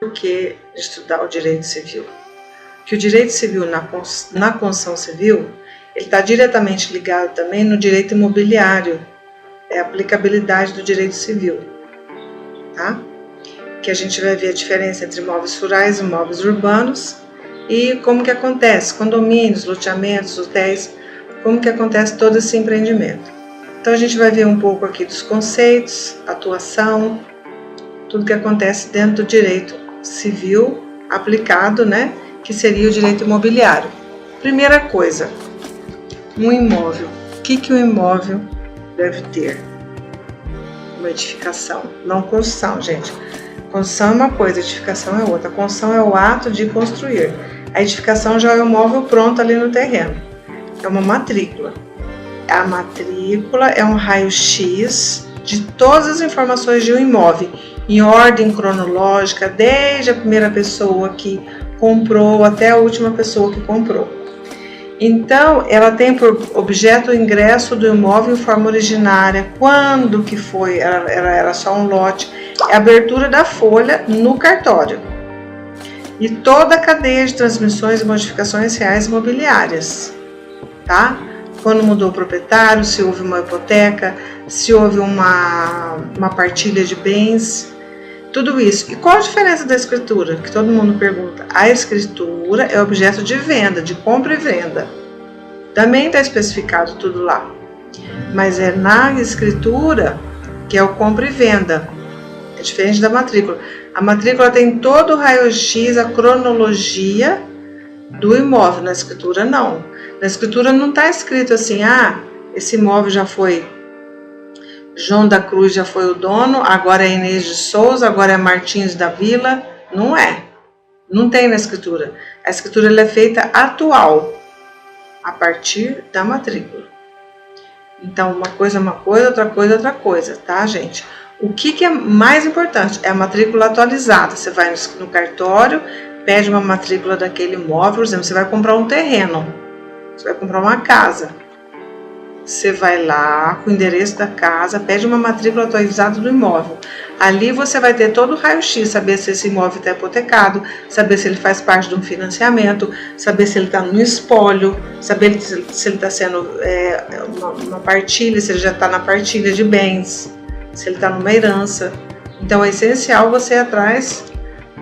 porquê de estudar o direito civil. Que o direito civil na construção civil, ele está diretamente ligado também no direito imobiliário, é a aplicabilidade do direito civil, tá? Que a gente vai ver a diferença entre imóveis rurais e imóveis urbanos e como que acontece, condomínios, loteamentos, hotéis, como que acontece todo esse empreendimento. Então a gente vai ver um pouco aqui dos conceitos, atuação, tudo que acontece dentro do direito civil aplicado, né, que seria o direito imobiliário. Primeira coisa, um imóvel. O que o imóvel deve ter? Uma edificação, não construção, gente. Construção é uma coisa, edificação é outra. A construção é o ato de construir. A edificação já é o imóvel pronto ali no terreno. É uma matrícula. A matrícula é um raio-x de todas as informações de um imóvel, em ordem cronológica, desde a primeira pessoa que comprou até a última pessoa que comprou. Então, ela tem por objeto o ingresso do imóvel em forma originária, quando que foi, ela era só um lote, é a abertura da folha no cartório. E toda a cadeia de transmissões e modificações reais imobiliárias, tá? Quando mudou o proprietário, se houve uma hipoteca, se houve uma partilha de bens, tudo isso. E qual a diferença da escritura? Que todo mundo pergunta. A escritura é objeto de venda, de compra e venda. Também está especificado tudo lá. Mas é na escritura que é o compra e venda. É diferente da matrícula. A matrícula tem todo o raio-x, a cronologia do imóvel. Na escritura, não. Na escritura não está escrito assim, esse imóvel já foi João da Cruz, já foi o dono, agora é Inês de Souza, agora é Martins da Vila. Não é. Não tem na escritura. A escritura ela é feita atual, a partir da matrícula. Então, uma coisa é uma coisa, outra coisa, tá, gente? O que é mais importante? É a matrícula atualizada. Você vai no cartório, pede uma matrícula daquele imóvel, por exemplo, você vai comprar um terreno, você vai comprar uma casa. Você vai lá com o endereço da casa, pede uma matrícula atualizada do imóvel. Ali você vai ter todo o raio-x, saber se esse imóvel está hipotecado, saber se ele faz parte de um financiamento, saber se ele está no espólio, saber se ele está sendo uma partilha, se ele já está na partilha de bens, se ele está numa herança. Então é essencial você ir atrás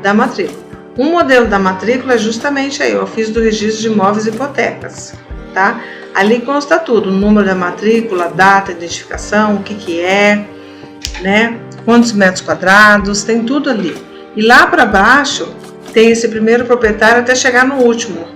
da matrícula. Um modelo da matrícula é justamente aí, o ofício do registro de imóveis e hipotecas, tá? Ali consta tudo, o número da matrícula, data, identificação, o que é, né? Quantos metros quadrados, tem tudo ali. E lá para baixo tem esse primeiro proprietário até chegar no último.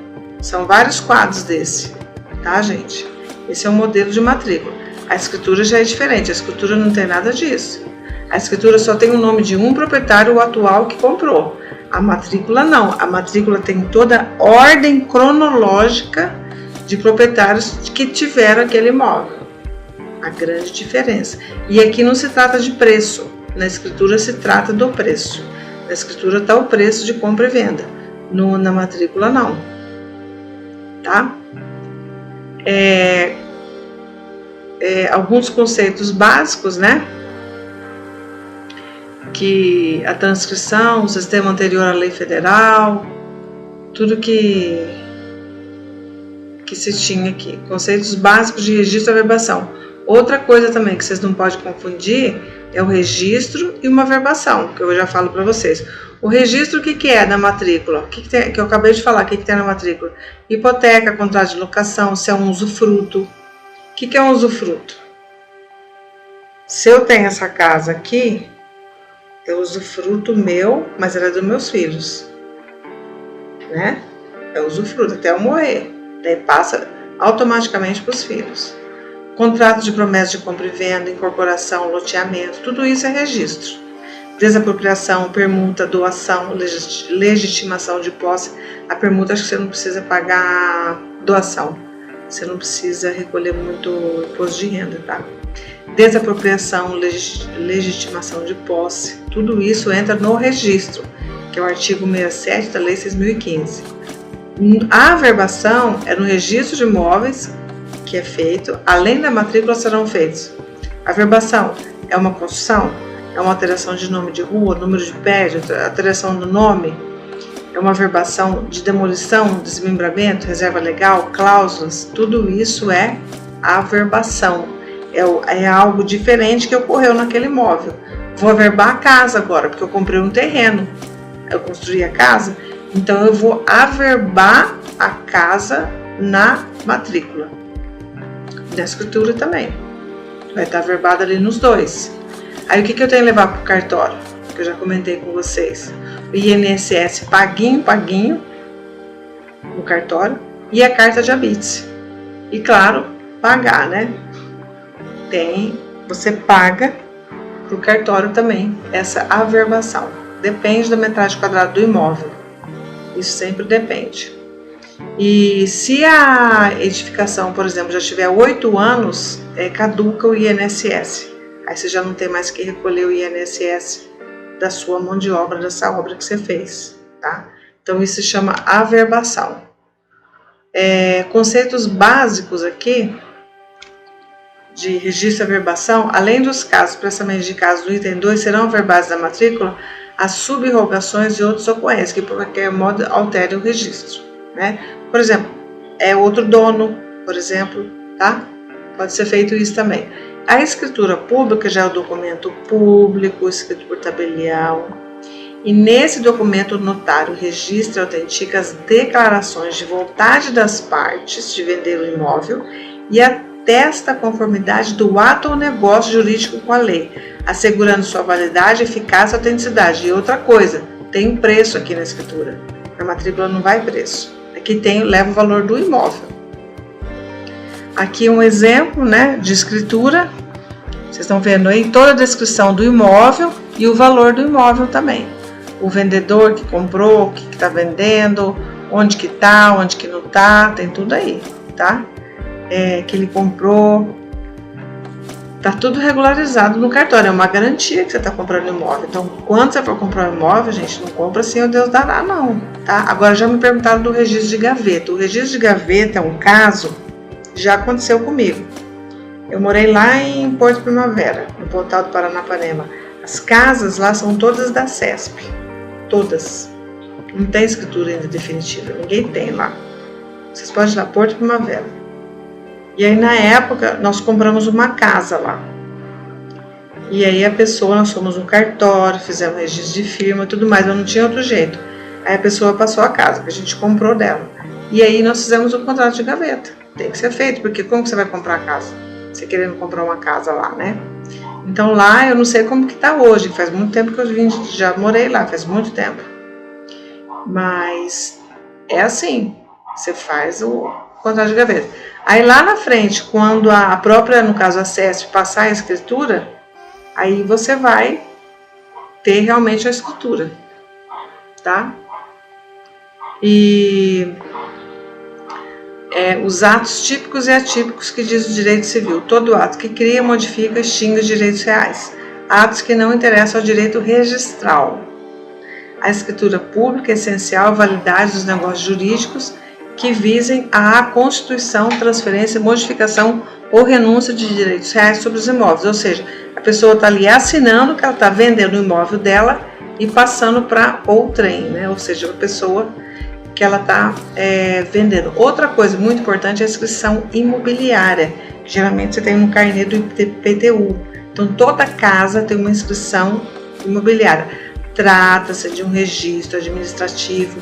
São vários quadros desse, tá, gente? Esse é o modelo de matrícula. A escritura já é diferente, a escritura não tem nada disso. A escritura só tem o nome de um proprietário, o atual que comprou. A matrícula não, a matrícula tem toda a ordem cronológica de proprietários que tiveram aquele imóvel. A grande diferença. E aqui não se trata de preço, na escritura se trata do preço. Na escritura está o preço de compra e venda, na matrícula não. Tá? Alguns conceitos básicos, né? Que a transcrição, o sistema anterior à lei federal, tudo que se tinha aqui, conceitos básicos de registro e averbação. Outra coisa também que vocês não podem confundir é o registro e uma averbação, que eu já falo para vocês. O registro, o que é da matrícula? Que eu acabei de falar, o que tem na matrícula? Hipoteca, contrato de locação, se é um usufruto. O que é um usufruto? Se eu tenho essa casa aqui, é usufruto meu, mas ela é dos meus filhos, né? É usufruto até eu morrer. Daí passa automaticamente para os filhos. Contrato de promessa de compra e venda, incorporação, loteamento, tudo isso é registro. Desapropriação, permuta, doação, legitimação de posse. A permuta, acho que você não precisa pagar doação. Você não precisa recolher muito imposto de renda, tá? Desapropriação, legitimação de posse. Tudo isso entra no registro, que é o artigo 67 da Lei 6.015. A averbação é no registro de imóveis que é feito, além da matrícula serão feitos. A averbação é uma construção, é uma alteração de nome de rua, número de prédio, alteração do nome, é uma averbação de demolição, desmembramento, reserva legal, cláusulas, tudo isso é averbação. É algo diferente que ocorreu naquele imóvel. Vou averbar a casa agora, porque eu comprei um terreno, eu construí a casa, então eu vou averbar a casa na matrícula. Da escritura também. Vai estar averbado ali nos dois. Aí o que eu tenho que levar para o cartório? Que eu já comentei com vocês. O INSS paguinho no cartório e a carta de habite. E claro, pagar, né? Você paga para o cartório também essa averbação. Depende da metragem quadrada do imóvel. Isso sempre depende. E se a edificação, por exemplo, já tiver 8 anos, caduca o INSS. Aí você já não tem mais que recolher o INSS da sua mão de obra, dessa obra que você fez, tá? Então isso se chama averbação. Conceitos básicos aqui de registro e averbação: além dos casos, prestamento de casos do item 2, serão averbados da matrícula as subrogações e outras ocorrências que por qualquer modo alterem o registro, né? Por exemplo, outro dono, por exemplo, tá? Pode ser feito isso também. A escritura pública já é o documento público, escrito por tabelião, e nesse documento o notário registra e autentica as declarações de vontade das partes de vender o imóvel e atesta a conformidade do ato ou negócio jurídico com a lei, assegurando sua validade, eficácia e autenticidade. E outra coisa, tem um preço aqui na escritura. Na matrícula não vai preço. Aqui leva o valor do imóvel. Aqui um exemplo, né, de escritura. Vocês estão vendo aí toda a descrição do imóvel e o valor do imóvel também. O vendedor que comprou, o que está vendendo, onde que tá, onde que não tá, tem tudo aí, tá? Que ele comprou, tá tudo regularizado no cartório, é uma garantia que você está comprando imóvel. Então, quando você for comprar um imóvel, gente, não compra assim, o Deus dará não, tá? Agora já me perguntaram do registro de gaveta. O registro de gaveta é um caso, já aconteceu comigo. Eu morei lá em Porto Primavera, no Pontal do Paranapanema. As casas lá são todas da CESP, todas. Não tem escritura ainda definitiva, ninguém tem lá. Vocês podem ir lá, Porto Primavera. E aí, na época, nós compramos uma casa lá. E aí nós fomos no cartório, fizemos registro de firma, tudo mais, mas não tinha outro jeito. Aí a pessoa passou a casa, que a gente comprou dela. E aí nós fizemos um contrato de gaveta. Tem que ser feito, porque como que você vai comprar a casa? Você querendo comprar uma casa lá, né? Então lá eu não sei como que tá hoje, faz muito tempo que eu já morei lá, faz muito tempo. Mas é assim, você faz o contrato de gaveta. Aí lá na frente, quando a própria, no caso a CESP, passar a escritura, aí você vai ter realmente a escritura, tá? E os atos típicos e atípicos que diz o direito civil: todo ato que cria, modifica, extingue os direitos reais. Atos que não interessam ao direito registral. A escritura pública é essencial à validade dos negócios jurídicos que visem à constituição, transferência, modificação ou renúncia de direitos reais sobre os imóveis. Ou seja, a pessoa está ali assinando que ela está vendendo o imóvel dela e passando para outrem, né? Ou seja, a pessoa que ela está vendendo. Outra coisa muito importante é a inscrição imobiliária, que geralmente você tem no carnê do IPTU. Então, toda casa tem uma inscrição imobiliária. Trata-se de um registro administrativo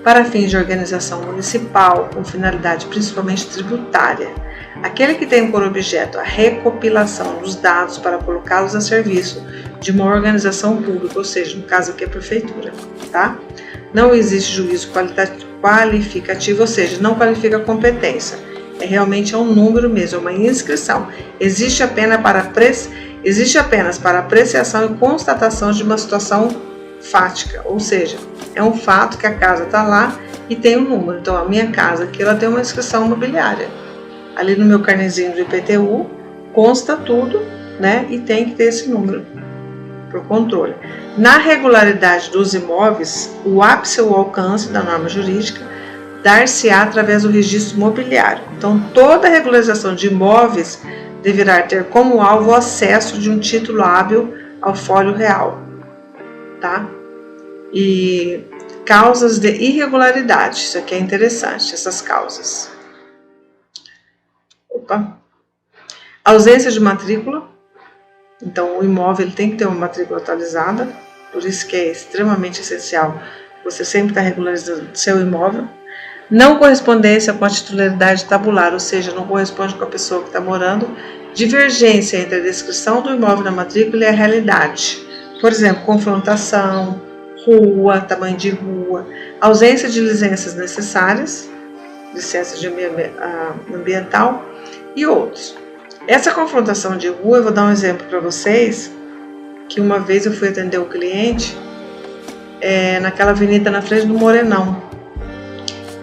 para fins de organização municipal, com finalidade principalmente tributária. Aquele que tem por objeto a recopilação dos dados para colocá-los a serviço de uma organização pública, ou seja, no caso aqui a prefeitura, tá? Não existe juízo qualificativo, ou seja, não qualifica a competência. Realmente um número mesmo, é uma inscrição. Existe apenas para apreciação e constatação de uma situação fática, ou seja, é um fato que a casa está lá e tem um número. Então, a minha casa aqui, ela tem uma inscrição imobiliária. Ali no meu carnezinho do IPTU, consta tudo, né? E tem que ter esse número para o controle. Na regularidade dos imóveis, o ápice ou alcance da norma jurídica dar-se-á através do registro imobiliário. Então, toda regularização de imóveis deverá ter como alvo o acesso de um título hábil ao folho real, tá? E causas de irregularidade, isso aqui é interessante, essas causas. Ausência de matrícula, então o imóvel ele tem que ter uma matrícula atualizada, por isso que é extremamente essencial você sempre estar regularizando seu imóvel. Não correspondência com a titularidade tabular, ou seja, não corresponde com a pessoa que está morando. Divergência entre a descrição do imóvel na matrícula e a realidade. Por exemplo, confrontação, rua, tamanho de rua, ausência de licenças necessárias, licença de ambiental e outros. Essa confrontação de rua, eu vou dar um exemplo para vocês, que uma vez eu fui atender o cliente naquela avenida na frente do Morenão.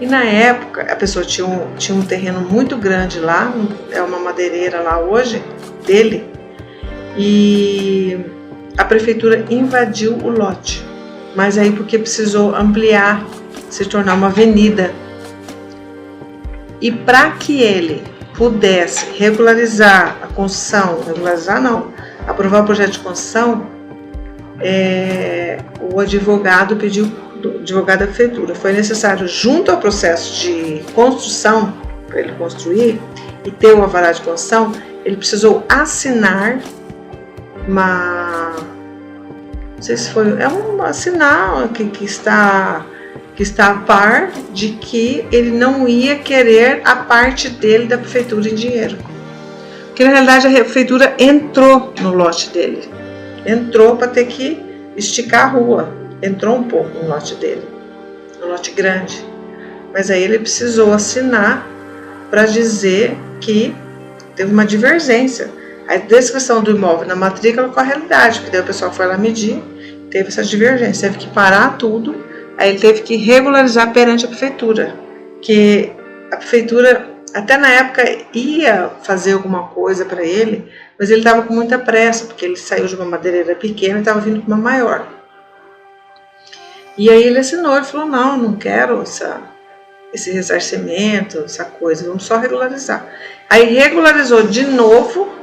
E na época, a pessoa tinha um terreno muito grande lá, é uma madeireira lá hoje, dele, e a prefeitura invadiu o lote. Mas aí porque precisou ampliar, se tornar uma avenida. E para que ele pudesse regularizar a construção, aprovar o projeto de construção, o advogado pediu, o advogado da prefeitura, foi necessário, junto ao processo de construção, para ele construir e ter o alvará de construção, ele precisou assinar não sei se foi, um sinal que está a par de que ele não ia querer a parte dele da prefeitura em dinheiro. Porque na realidade a prefeitura entrou no lote dele, entrou para ter que esticar a rua, entrou um pouco no lote dele, um lote grande, mas aí ele precisou assinar para dizer que teve uma divergência. A descrição do imóvel na matrícula com a realidade, porque daí o pessoal foi lá medir, teve essa divergência, teve que parar tudo, aí ele teve que regularizar perante a prefeitura, que a prefeitura até na época ia fazer alguma coisa para ele, mas ele estava com muita pressa, porque ele saiu de uma madeireira pequena e estava vindo com uma maior. E aí ele assinou, ele falou, não quero esse ressarcimento, essa coisa, vamos só regularizar. Aí regularizou de novo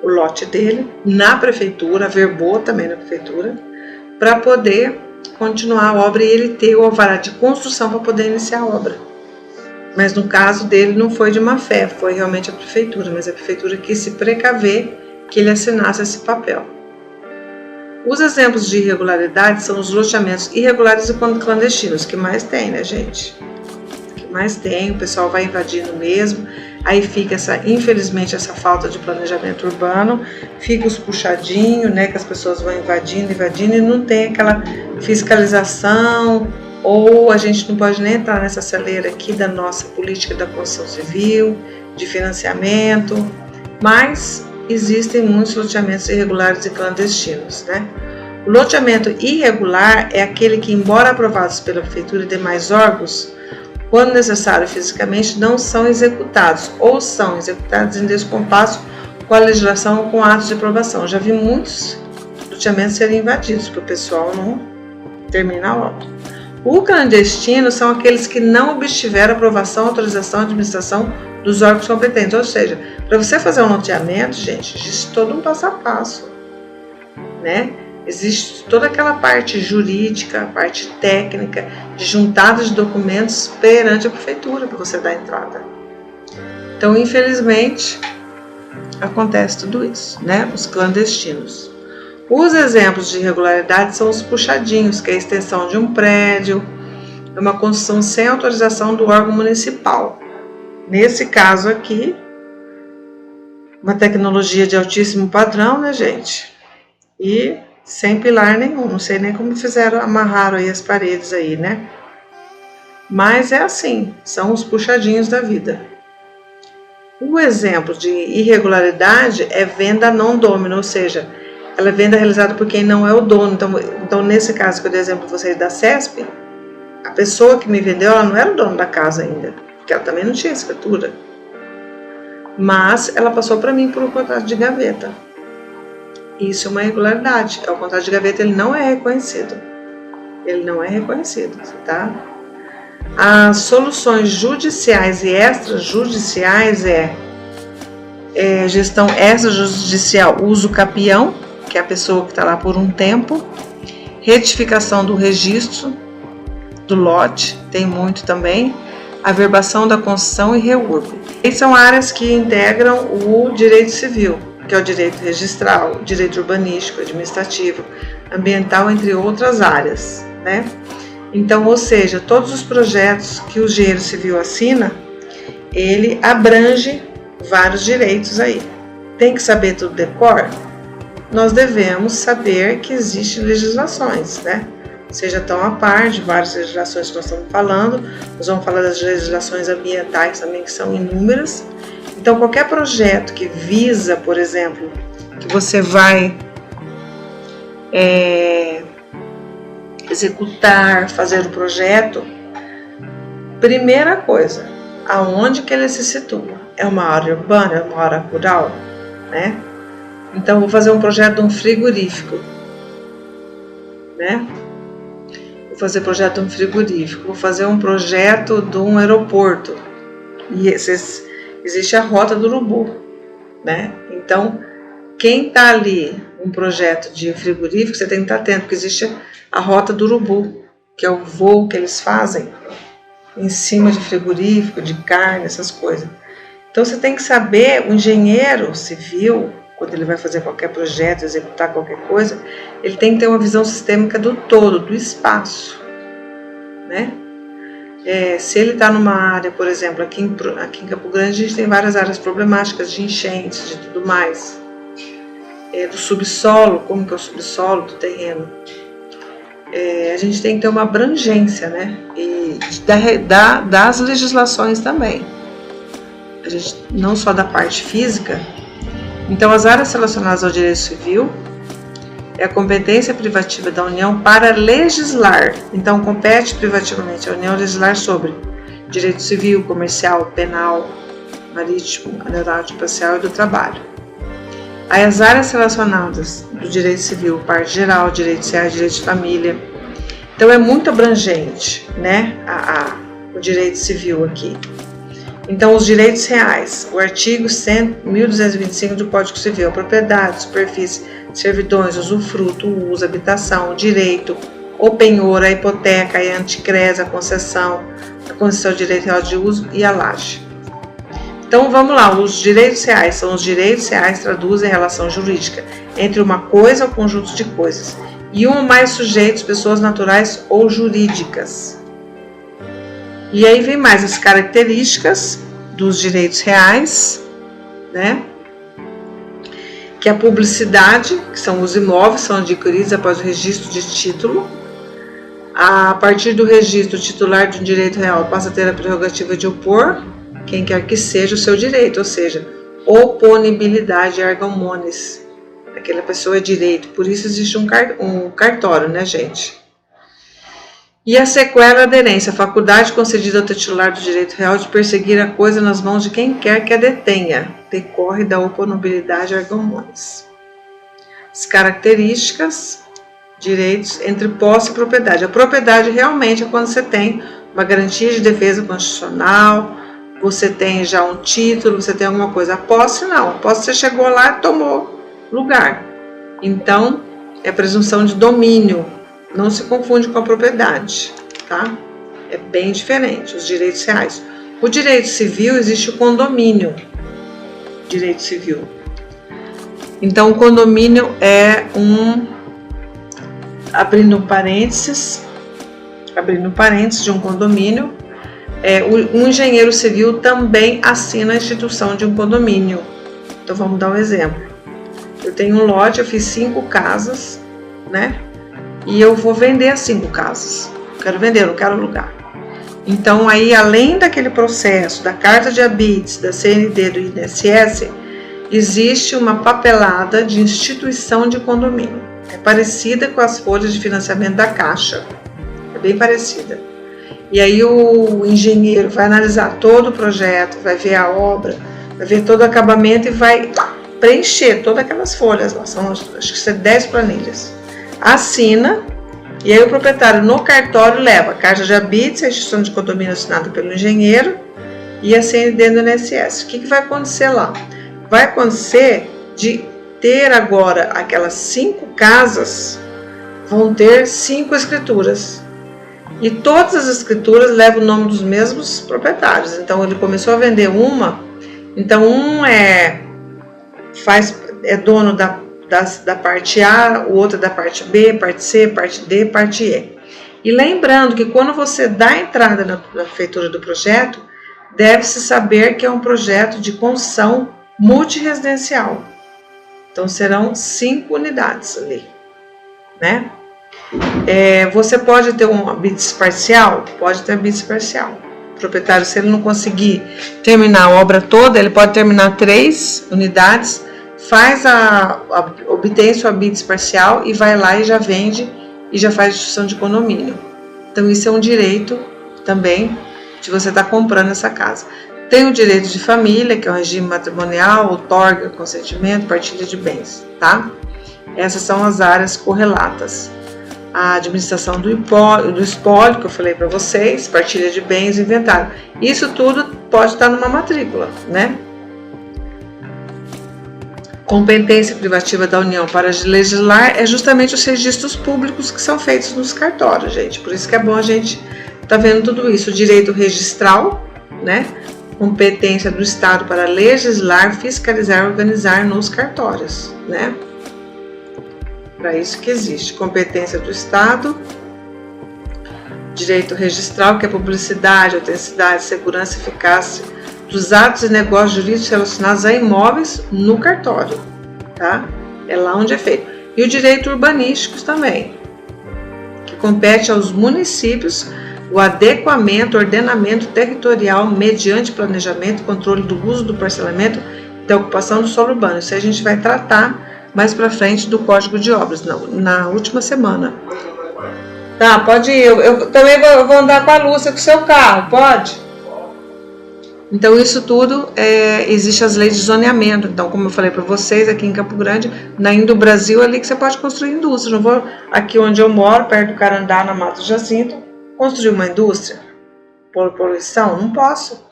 o lote dele na prefeitura, verbou também na prefeitura, para poder continuar a obra e ele ter o alvará de construção para poder iniciar a obra. Mas no caso dele não foi de má fé, foi realmente a prefeitura, mas a prefeitura quis se precaver que ele assinasse esse papel. Os exemplos de irregularidade são os loteamentos irregulares e clandestinos, que mais tem, né, gente? Que mais tem, o pessoal vai invadindo mesmo, aí fica infelizmente essa falta de planejamento urbano, fica os puxadinhos, né, que as pessoas vão invadindo e não tem aquela fiscalização, ou a gente não pode nem entrar nessa celeira aqui da nossa política da construção civil, de financiamento, mas existem muitos loteamentos irregulares e clandestinos, né? O loteamento irregular é aquele que, embora aprovados pela prefeitura e demais órgãos, quando necessário fisicamente, não são executados ou são executados em descompasso com a legislação ou com atos de aprovação. Já vi muitos loteamentos serem invadidos, porque o pessoal não termina a obra. O clandestino são aqueles que não obtiveram aprovação, autorização, administração dos órgãos competentes. Ou seja, para você fazer um loteamento, gente, existe todo um passo a passo, né? Existe toda aquela parte jurídica, a parte técnica, de juntada de documentos perante a prefeitura para você dar entrada. Então, infelizmente, acontece tudo isso, né? Os clandestinos. Os exemplos de irregularidade são os puxadinhos, que é a extensão de um prédio, é uma construção sem autorização do órgão municipal. Nesse caso aqui, uma tecnologia de altíssimo padrão, né, gente? E sem pilar nenhum, não sei nem como amarraram aí as paredes aí, né? Mas é assim, são os puxadinhos da vida. O exemplo de irregularidade é venda não domino, ou seja, ela é venda realizada por quem não é o dono. Então nesse caso que eu dei exemplo para vocês da CESP, a pessoa que me vendeu, ela não era o dono da casa ainda, porque ela também não tinha escritura. Mas ela passou para mim por um contrato de gaveta. Isso é uma irregularidade. O contrato de gaveta ele não é reconhecido. Ele não é reconhecido, tá? As soluções judiciais e extrajudiciais gestão extrajudicial, uso capião, que é a pessoa que está lá por um tempo, retificação do registro do lote, tem muito também, averbação da construção e reurbo. Essas são áreas que integram o direito civil, que é o direito registral, o direito urbanístico, administrativo, ambiental, entre outras áreas, né? Então, ou seja, todos os projetos que o engenheiro civil assina, ele abrange vários direitos aí. Tem que saber tudo de cor? Nós devemos saber que existem legislações, né? Seja tão a par de várias legislações que nós estamos falando, nós vamos falar das legislações ambientais também, que são inúmeras. Então, qualquer projeto que visa, por exemplo, que você vai executar, fazer o projeto, primeira coisa, aonde que ele se situa? É uma área urbana, é uma área rural, né? Então, vou fazer um projeto de um frigorífico, né? Vou fazer projeto de um frigorífico, vou fazer um projeto de um aeroporto. E existe a Rota do Urubu, né? Então, quem está ali, um projeto de frigorífico, você tem que estar atento, porque existe a Rota do Urubu, que é o voo que eles fazem em cima de frigorífico, de carne, essas coisas. Então, você tem que saber, o engenheiro civil, quando ele vai fazer qualquer projeto, executar qualquer coisa, ele tem que ter uma visão sistêmica do todo, do espaço, né? Se ele está numa área, por exemplo, aqui em Campo Grande, a gente tem várias áreas problemáticas de enchentes, de tudo mais. Do subsolo, como que é o subsolo do terreno. A gente tem que ter uma abrangência, né? E das legislações também. A gente, não só da parte física. Então, as áreas relacionadas ao direito civil é a competência privativa da União para legislar. Então, compete privativamente a União legislar sobre direito civil, comercial, penal, marítimo, aeronáutico, espacial e do trabalho. Aí, as áreas relacionadas do direito civil, parte geral, direito social, direito de família. Então, é muito abrangente, né, o direito civil aqui. Então, os direitos reais, o artigo 1225 do Código Civil, propriedade, superfície, servidões, usufruto, uso, habitação, direito, o penhor, a hipoteca, a anticrés, a concessão de direito real de uso e a laje. Então, vamos lá, os direitos reais são os direitos reais traduzem relação jurídica entre uma coisa ou conjunto de coisas e um ou mais sujeitos, pessoas naturais ou jurídicas. E aí vem mais as características dos direitos reais, né? Que é a publicidade, que são os imóveis, são adquiridos após o registro de título. A partir do registro, o titular de um direito real passa a ter a prerrogativa de opor, quem quer que seja, o seu direito, ou seja, oponibilidade erga omnes. Aquela pessoa é direito, por isso existe um cartório, né, gente? E a sequela aderência, a faculdade concedida ao titular do direito real de perseguir a coisa nas mãos de quem quer que a detenha, decorre da oponibilidade erga omnes. As características, direitos entre posse e propriedade. A propriedade realmente é quando você tem uma garantia de defesa constitucional, você tem já um título, você tem alguma coisa. A posse não, a posse você chegou lá e tomou lugar. Então, é presunção de domínio. Não se confunde com a propriedade, tá? É bem diferente, os direitos reais. O direito civil existe o condomínio. Direito civil. Então, o condomínio é abrindo parênteses de um condomínio, um engenheiro civil também assina a instituição de um condomínio. Então, vamos dar um exemplo. Eu tenho um lote, eu fiz 5 casas, né? E eu vou vender as 5 casas. Eu quero vender, eu não quero alugar. Então, aí, além daquele processo da carta de habites, da CND, do INSS, existe uma papelada de instituição de condomínio. É parecida com as folhas de financiamento da Caixa. É bem parecida. E aí, o engenheiro vai analisar todo o projeto, vai ver a obra, vai ver todo o acabamento e vai preencher todas aquelas folhas lá. São, acho que são 10 planilhas. Assina, e aí o proprietário no cartório leva a carta de habites, a instituição de condomínio assinada pelo engenheiro e a CND do INSS. O que vai acontecer lá? Vai acontecer de ter agora aquelas 5 casas, vão ter 5 escrituras. E todas as escrituras levam o nome dos mesmos proprietários. Então ele começou a vender uma, então um é dono da parte A, o outro da parte B, parte C, parte D, parte E. E lembrando que quando você dá entrada na feitura do projeto, deve-se saber que é um projeto de construção multiresidencial. Então serão 5 unidades ali, né? Você pode ter um habite parcial? Pode ter habite parcial. O proprietário, se ele não conseguir terminar a obra toda, ele pode terminar 3 unidades, obtém seu habite parcial e vai lá e já vende e já faz instituição de condomínio. Então isso é um direito também de você estar comprando essa casa. Tem o direito de família, que é o regime matrimonial, outorga, consentimento, partilha de bens, tá? Essas são as áreas correlatas. A administração do espólio, que eu falei para vocês, partilha de bens, inventário. Isso tudo pode estar numa matrícula, né? Competência privativa da União para legislar é justamente os registros públicos que são feitos nos cartórios, gente. Por isso que é bom a gente estar vendo tudo isso. O direito registral, né? Competência do Estado para legislar, fiscalizar e organizar nos cartórios, né? Para isso que existe. Competência do Estado. Direito registral, que é publicidade, autenticidade, segurança e eficácia dos atos e negócios jurídicos relacionados a imóveis no cartório, tá? É lá onde é feito. E o direito urbanístico também, que compete aos municípios o adequamento, ordenamento territorial mediante planejamento, controle do uso do parcelamento e da ocupação do solo urbano. Isso a gente vai tratar mais para frente do Código de Obras, na última semana. Tá, pode ir. Eu também vou andar com a Lúcia com o seu carro, pode? Então isso tudo, existe as leis de zoneamento. Então, como eu falei para vocês, aqui em Campo Grande, na Indo Brasil, ali que você pode construir indústria. Não vou aqui onde eu moro, perto do Carandá, na Mata Jacinto, construir uma indústria por poluição? Não posso.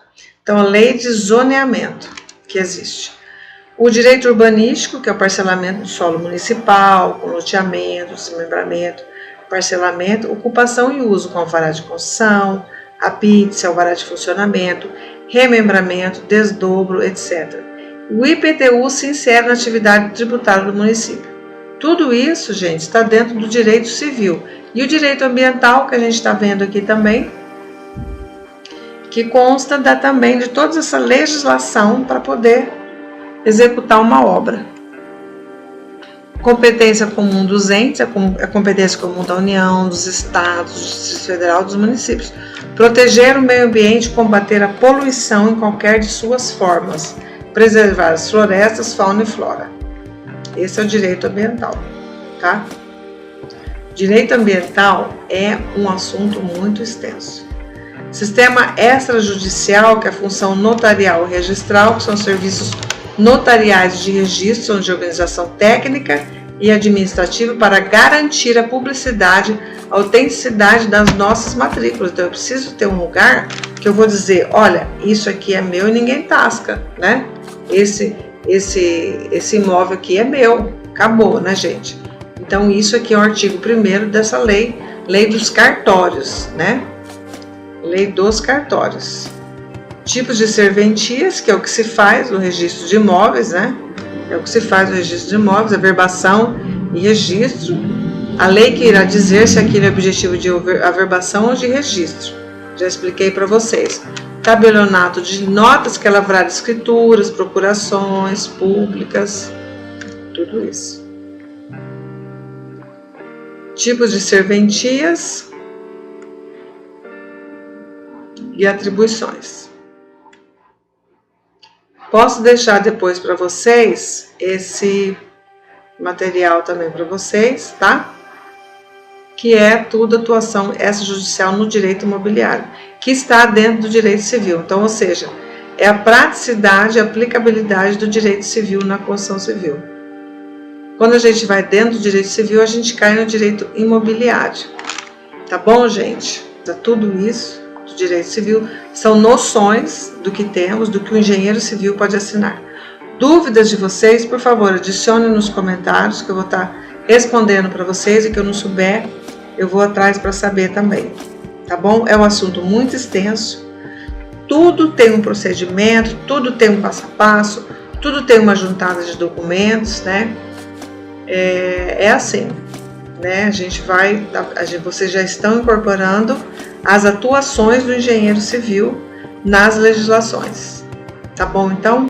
Então, a lei de zoneamento que existe. O direito urbanístico, que é o parcelamento do solo municipal, com loteamento, desmembramento, parcelamento, ocupação e uso com alvará de construção, apídice, alvará de funcionamento, remembramento, desdobro, etc. O IPTU se insere na atividade tributária do município. Tudo isso, gente, está dentro do direito civil. E o direito ambiental, que a gente está vendo aqui também, que consta também de toda essa legislação para poder executar uma obra. Competência comum dos entes, a competência comum da União, dos Estados, do Distrito Federal, dos municípios. Proteger o meio ambiente, combater a poluição em qualquer de suas formas. Preservar as florestas, fauna e flora. Esse é o direito ambiental, tá? Direito ambiental é um assunto muito extenso. Sistema extrajudicial, que é a função notarial e registral, que são serviços notariais de registro, são de organização técnica e administrativa para garantir a publicidade, a autenticidade das nossas matrículas. Então eu preciso ter um lugar que eu vou dizer, olha, isso aqui é meu e ninguém tasca, né? Esse imóvel aqui é meu, acabou, né, gente? Então isso aqui é o artigo 1º dessa lei, lei dos cartórios, né? Lei dos cartórios. Tipos de serventias, que é o que se faz no registro de imóveis, né? É o que se faz no registro de imóveis, averbação e registro. A lei que irá dizer se aquele é objetivo de averbação ou de registro. Já expliquei para vocês. Tabelionato de notas, que é lavrar escrituras, procurações públicas, tudo isso. Tipos de serventias e atribuições. Posso deixar depois para vocês esse material também para vocês, tá? Que é tudo atuação extrajudicial no direito imobiliário, que está dentro do direito civil. Então, ou seja, é a praticidade e aplicabilidade do direito civil na construção civil. Quando a gente vai dentro do direito civil, a gente cai no direito imobiliário. Tá bom, gente? Tá tudo isso do direito civil são noções do que temos, do que o engenheiro civil pode assinar. Dúvidas de vocês, por favor, adicione nos comentários que eu vou estar respondendo para vocês, e que eu não souber, eu vou atrás para saber também, tá bom? É um assunto muito extenso, tudo tem um procedimento, tudo tem um passo a passo, tudo tem uma juntada de documentos, né? É assim, né? Vocês já estão incorporando as atuações do engenheiro civil nas legislações, tá bom? Então,